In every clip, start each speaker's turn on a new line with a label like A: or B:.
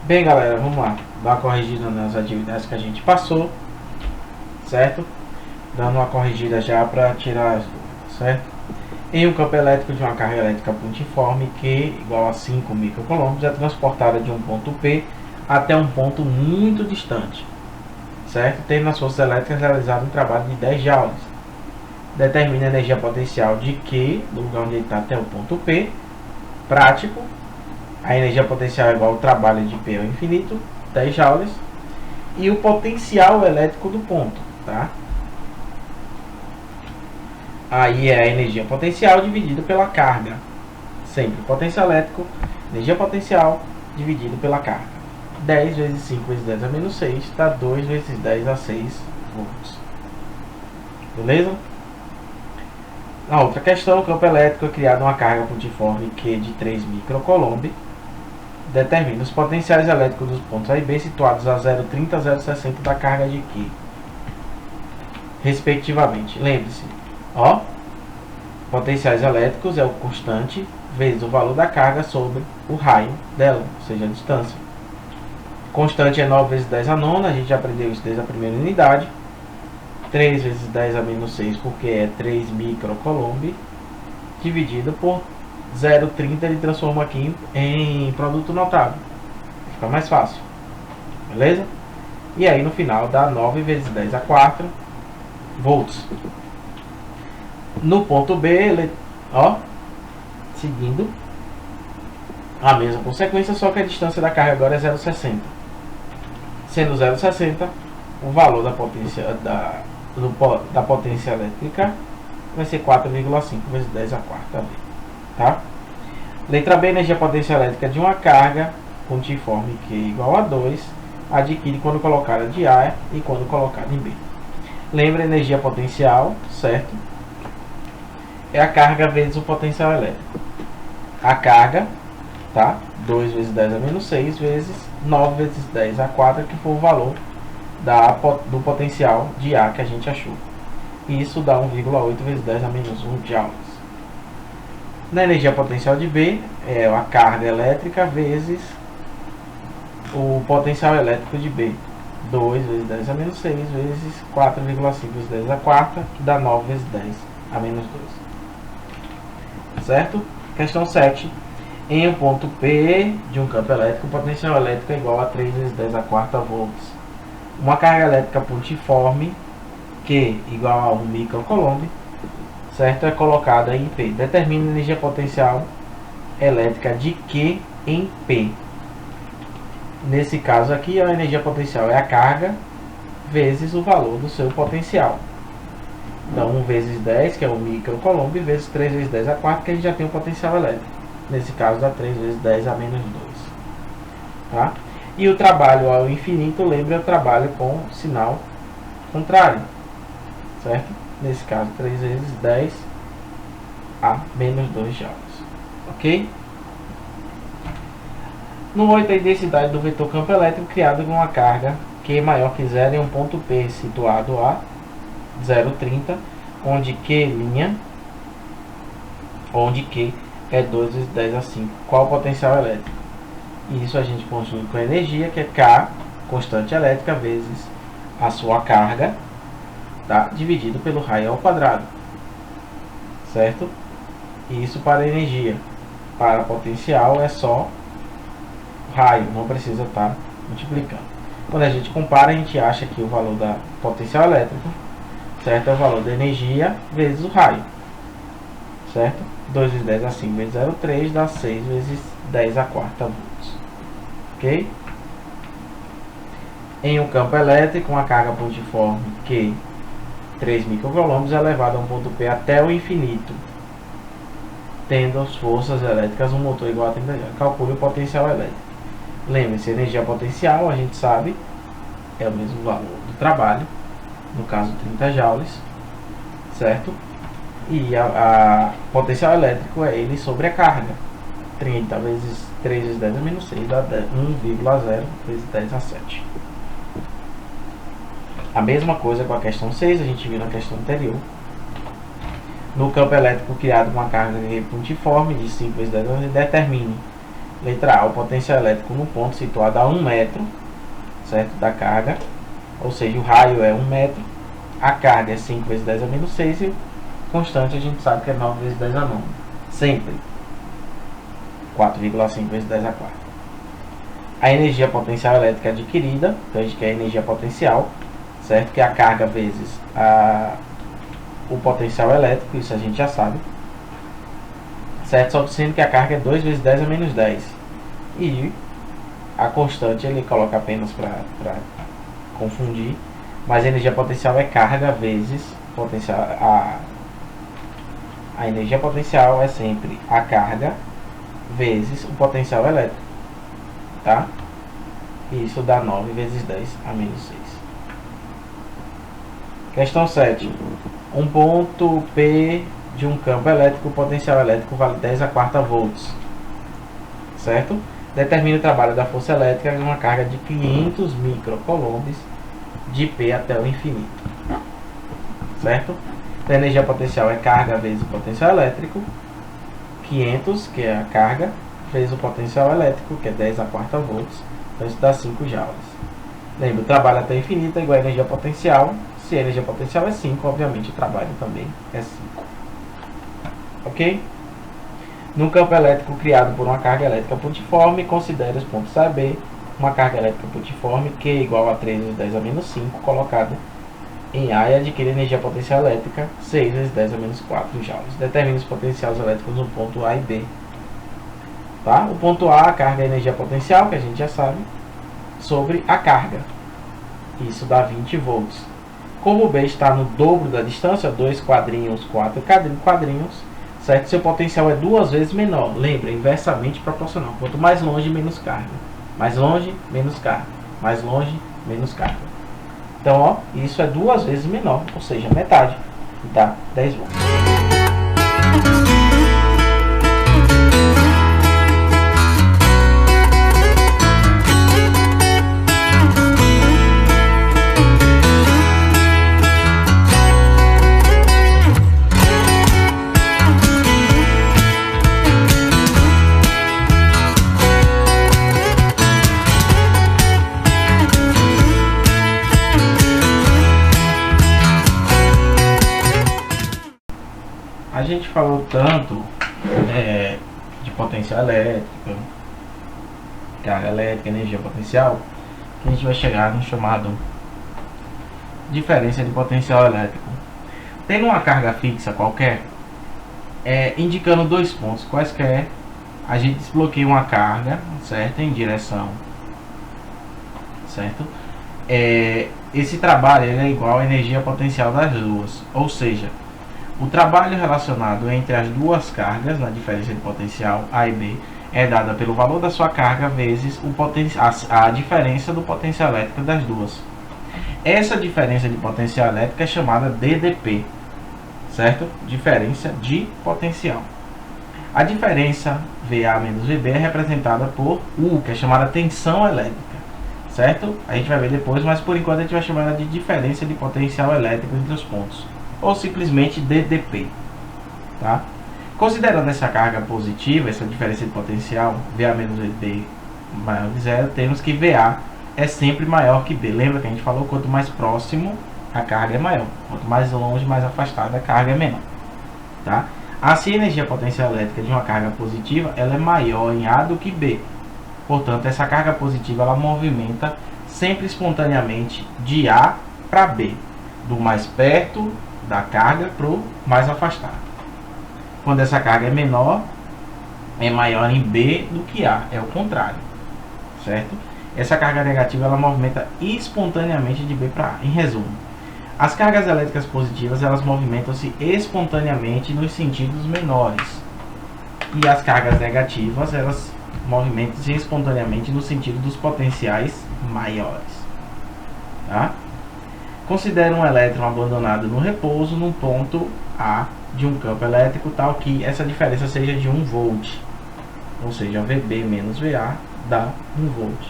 A: Bem, galera, vamos lá. Dar uma corrigida nas atividades que a gente passou, certo? Dando uma corrigida já para tirar as dúvidas, certo? Em um campo elétrico de uma carga elétrica pontiforme Q igual a 5 microcoulombs é transportada de um ponto P até um ponto muito distante, certo? Tendo nas forças elétricas realizado um trabalho de 10 joules. Determina a energia potencial de Q, do lugar onde ele está até o ponto P, prático. A energia potencial é igual ao trabalho de P ao infinito, 10 joules. E o potencial elétrico do ponto, tá? Aí é a energia potencial dividido pela carga. Sempre potencial elétrico, energia potencial dividido pela carga. 10 vezes 5 vezes 10 a menos 6 dá 2 vezes 10 a 6 volts. Beleza? Na outra questão, o campo elétrico é criado uma carga pontiforme Q de 3 microcoulomb. Determina os potenciais elétricos dos pontos A e B situados a 0,30 a 0,60 da carga de Q, respectivamente. Lembre-se, ó, potenciais elétricos é o constante vezes o valor da carga sobre o raio dela, ou seja, a distância. Constante é 9 vezes 10 a nona, a gente já aprendeu isso desde a primeira unidade. 3 vezes 10 a menos 6, porque é 3 microcoulomb, dividido por 0,30, ele transforma aqui em produto notável. Fica mais fácil. Beleza? E aí no final dá 9 vezes 10 a 4 volts. No ponto B, ele, ó, seguindo a mesma consequência, só que a distância da carga agora é 0,60. Sendo 0,60, o valor da potência da potência elétrica vai ser 4,5 vezes 10 a quarta V. Tá? Letra B, energia potência elétrica de uma carga pontiforme Q igual a 2, adquire quando colocada de A e quando colocada em B. Lembra, energia potencial, certo? É a carga vezes o potencial elétrico. A carga, tá? 2 vezes 10 a menos 6 vezes 9 vezes 10 a 4, que foi o valor do potencial de A que a gente achou. E isso dá 1,8 vezes 10 a menos 1 joules. Na energia potencial de B, é a carga elétrica vezes o potencial elétrico de B. 2 vezes 10 a menos 6 vezes 4,5 vezes 10 a quarta, que dá 9 vezes 10 a menos 2. Certo? Questão 7. Em um ponto P de um campo elétrico, o potencial elétrico é igual a 3 vezes 10 a quarta volts. Uma carga elétrica pontiforme, Q igual a 1 microcoulomb, certo? É colocada em P. Determina a energia potencial elétrica de Q em P. Nesse caso aqui, a energia potencial é a carga vezes o valor do seu potencial. Então, 1 vezes 10, que é 1 microcoulomb, vezes 3 vezes 10 a quarta, que a gente já tem o potencial elétrico. Nesse caso, dá 3 vezes 10 a menos 2. Tá? E o trabalho ao infinito, lembra, o trabalho com sinal contrário. Certo? Nesse caso, 3 vezes 10 a menos 2 joules. Ok? No 8, a intensidade do vetor campo elétrico criado com uma carga Q maior que 0 em um ponto P situado a 0,30, onde Q' é 2 vezes 10 a 5. Qual o potencial elétrico? E isso a gente conjunta com a energia, que é K, constante elétrica, vezes a sua carga, tá? Dividido pelo raio ao quadrado. Certo? E isso para a energia. Para potencial é só raio, não precisa estar multiplicando. Quando a gente compara, a gente acha que o valor da potencial elétrico, certo, é o valor da energia vezes o raio. Certo? 2 vezes 10 a 5 vezes 0,3 dá 6 vezes 10 a quarta volts. Ok? Em um campo elétrico, uma carga pontiforme Q 3 microcoulombs é levada a um ponto P até o infinito, tendo as forças elétricas um motor igual a 30 joules. Calcule o potencial elétrico. Lembre-se, energia potencial, a gente sabe, é o mesmo valor do trabalho, no caso 30 joules, certo? E a potencial elétrico é ele sobre a carga. 30 vezes 3 vezes 10 a menos 6 dá 1,0 vezes 10 a 7. A mesma coisa com a questão 6, a gente viu na questão anterior. No campo elétrico criado com uma carga pontiforme de 5 vezes 10 a 11, determine Letra A, o potencial elétrico no ponto situado a 1 metro, certo, da carga, ou seja, o raio é 1 metro, a carga é 5 vezes 10 a menos 6 e o constante a gente sabe que é 9 vezes 10 a 9. Sempre 4,5 vezes 10 a 4. A energia potencial elétrica adquirida, então a gente quer a energia potencial, certo, que é a carga vezes o potencial elétrico, isso a gente já sabe, certo, só sendo que a carga é 2 vezes 10 a menos 10. E a constante ele coloca apenas para confundir, mas a energia potencial é carga vezes potencial. A energia potencial é sempre a carga vezes o potencial elétrico, tá? E isso dá 9 vezes 10 a menos 6. Questão 7. Um ponto P de um campo elétrico, o potencial elétrico vale 10 a quarta volts, certo? Determine o trabalho da força elétrica de uma carga de 500 microcoulombs de P até o infinito, certo? Então, a energia potencial é carga vezes o potencial elétrico, 500, que é a carga, vezes o potencial elétrico, que é 10 a quarta volts, então isso dá 5 joules. Lembra, o trabalho até o infinito é igual a energia potencial. Se a energia potencial é 5, obviamente o trabalho também é 5. Ok? Num campo elétrico criado por uma carga elétrica pontiforme, considere os pontos A e B. Uma carga elétrica pontiforme Q igual a 3 vezes 10 a menos 5, colocada em A e adquire energia potencial elétrica 6 vezes 10 a menos 4 joules. Determine os potenciais elétricos no ponto A e B. Tá? O ponto A, a carga é a energia potencial, que a gente já sabe, sobre a carga. Isso dá 20 volts. Como o B está no dobro da distância, 2 quadrinhos, 4 quadrinhos, certo? Seu potencial é 2 vezes menor. Lembra, inversamente proporcional. Quanto mais longe, menos carga. Mais longe, menos carga. Mais longe, menos carga. Então, ó, isso é 2 vezes menor, ou seja, metade, dá 10 volts. A gente falou tanto de potencial elétrico, carga elétrica, energia potencial, que a gente vai chegar no chamado diferença de potencial elétrico. Tendo uma carga fixa qualquer, indicando 2 pontos quaisquer, a gente desbloqueia uma carga, certo, em direção, certo? Esse trabalho é igual à energia potencial das duas, ou seja, o trabalho relacionado entre as duas cargas na diferença de potencial A e B é dada pelo valor da sua carga vezes a diferença do potencial elétrico das duas. Essa diferença de potencial elétrico é chamada DDP, certo? Diferença de potencial. A diferença VA menos VB é representada por U, que é chamada tensão elétrica, certo? A gente vai ver depois, mas por enquanto a gente vai chamar ela de diferença de potencial elétrico entre os pontos, ou simplesmente DDP, tá? Considerando essa carga positiva, essa diferença de potencial, VA menos VB maior que zero, temos que VA é sempre maior que B. Lembra que a gente falou, quanto mais próximo a carga é maior, quanto mais longe, mais afastada a carga é menor, tá? Assim, a energia potencial elétrica de uma carga positiva, ela é maior em A do que B. Portanto, essa carga positiva, ela movimenta sempre espontaneamente de A para B, do mais perto da carga para o mais afastado. Quando essa carga é menor, é maior em B do que A, é o contrário, certo? Essa carga negativa, ela movimenta espontaneamente de B para A. Em resumo, as cargas elétricas positivas, elas movimentam-se espontaneamente nos sentidos menores, e as cargas negativas, elas movimentam-se espontaneamente no sentido dos potenciais maiores, tá? Considere um elétron abandonado no repouso num ponto A de um campo elétrico tal que essa diferença seja de 1 volt, ou seja, VB menos VA dá 1 volt,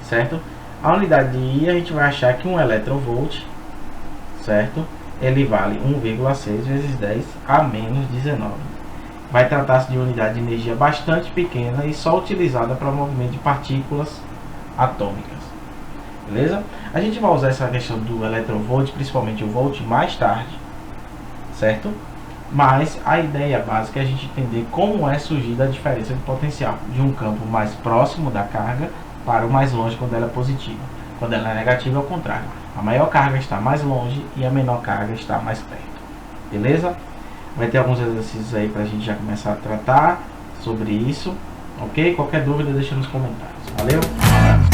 A: certo? A unidade de I, a gente vai achar que 1 eletronvolt, certo, ele vale 1,6 vezes 10 a menos 19. vai tratar-se de unidade de energia bastante pequena e só utilizada para o movimento de partículas atômicas. Beleza? A gente vai usar essa questão do eletronvolt, principalmente o volt, mais tarde, certo? Mas a ideia básica é a gente entender como é surgida a diferença de potencial de um campo mais próximo da carga para o mais longe quando ela é positiva. Quando ela é negativa é o contrário. A maior carga está mais longe e a menor carga está mais perto. Beleza? Vai ter alguns exercícios aí para a gente já começar a tratar sobre isso. Ok? Qualquer dúvida deixa nos comentários. Valeu? Um abraço.